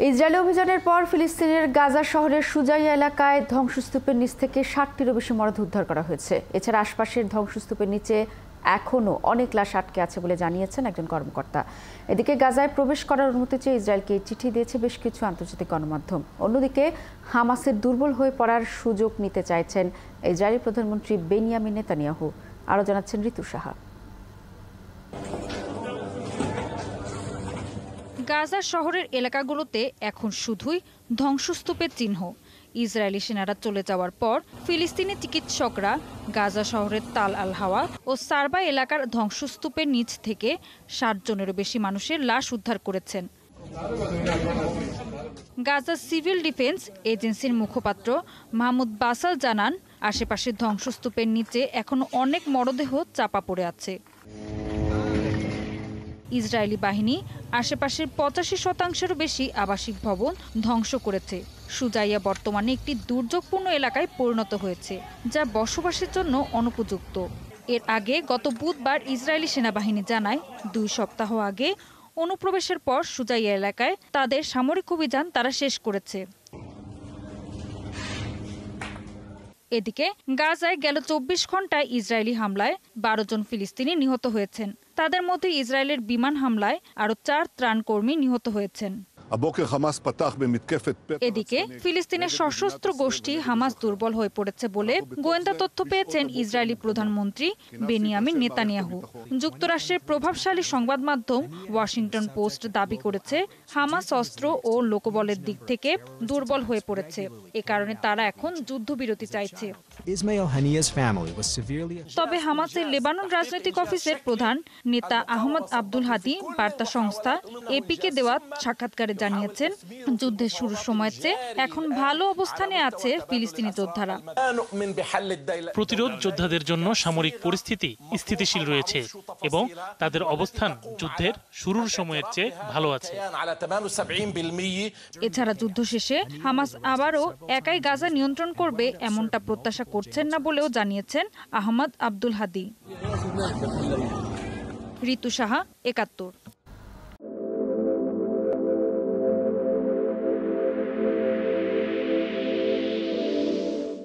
Israeli অভিযানের পর ফিলিস্তিনের গাজা শহরের সুজাইয়া এলাকায় ধ্বংসস্তূপের নিচ থেকে ৬০টিরও বেশি মরদেহ উদ্ধার করা হয়েছে। এছাড়া আশপাশের ধ্বংসস্তূপের নিচে এখনও অনেক লাশ আটকে আছে বলে জানিয়েছেন একজন কর্মকর্তা। এদিকে গাজায় প্রবেশ করার অনুমতি চেয়ে ইসরায়েলকে চিঠি দিয়েছে বেশ কিছু আন্তর্জাতিক গণমাধ্যম। অন্যদিকে হামাসের দুর্বল হয়ে পড়ার সুযোগ নিতে চাইছেন ইসরায়েলি প্রধানমন্ত্রী বেনিয়ামিন নেতানিয়াহু। আরও জানাচ্ছেন ঋতু সাহা। গাজা শহরের এলাকাগুলোতে এখন শুধুই ধ্বংসস্তূপের চিহ্ন। ইসরায়েলি সেনারা চলে যাওয়ার পর ফিলিস্তিনি চিকিৎসকরা গাজা শহরের তাল আল হাওয়া ও সারবা এলাকার ধ্বংসস্তূপের নিচ থেকে ৬০ জনেরও বেশি মানুষের লাশ উদ্ধার করেছেন। গাজা সিভিল ডিফেন্স এজেন্সির মুখপাত্র মাহমুদ বাসাল জানান, আশেপাশের ধ্বংসস্তূপের নিচে এখনো অনেক মরদেহ চাপা পড়ে আছে। ইসরায়েলি বাহিনী আশেপাশের ৮৫%-এরও বেশি আবাসিক ভবন ধ্বংস করেছে। সুজাইয়া বর্তমানে একটি দুর্যোগপূর্ণ এলাকায় পরিণত হয়েছে, যা বসবাসের জন্য অনুপযুক্ত। এর আগে গত বুধবার ইসরায়েলি সেনাবাহিনী জানায় ২ সপ্তাহ আগে অনুপ্রবেশের পর সুজাইয়া এলাকায় তাদের সামরিক অভিযান তারা শেষ করেছে। এদিকে গাজায় গেল ২৪ ঘন্টায় ইসরায়েলি হামলায় ১২ জন ফিলিস্তিনি নিহত হয়েছেন। তাদের মধ্যে ইসরায়েলের বিমান হামলায় আরও ৪ ত্রাণকর্মী নিহত হয়েছেন। এদিকে ফিলিস্তিনের সশস্ত্র গোষ্ঠী হামাস দুর্বল হয়ে পড়েছে বলে গোয়েন্দা তথ্য পেয়েছেন ইসরায়েলি প্রধানমন্ত্রী বেনিয়ামিন নেতানিয়াহু। যুক্তরাষ্ট্রের প্রভাবশালী সংবাদ মাধ্যম ওয়াশিংটন পোস্ট দাবি করেছে, হামাস অস্ত্র ও লোকবলের দিক থেকে দুর্বল হয়ে পড়েছে। এ কারণে তারা এখন যুদ্ধবিরতি চাইছে। তবে হামাসের লেবানন রাজনৈতিক অফিসের প্রধান নেতা আহমদ আব্দুল হাদি বার্তা সংস্থা এপিকে দেওয়া সাক্ষাৎকারে জানিয়েছেন, যুদ্ধের শুরুর সময়ের চেয়ে এখন ভালো অবস্থানে আছে ফিলিস্তিনি যোদ্ধারা। প্রতিরোধ যোদ্ধাদের জন্য সামরিক পরিস্থিতি স্থিতিশীল রয়েছে এবং তাদের অবস্থান যুদ্ধের শুরুর সময়ের চেয়ে ভালো আছে। এছাড়া যুদ্ধ শেষে হামাস আবারও একাই গাজা নিয়ন্ত্রণ করবে এমনটা প্রত্যাশা করছেন না বলেও জানিয়েছেন আহমদ আব্দুল হাদি। ঋতু সাহা, ৭১।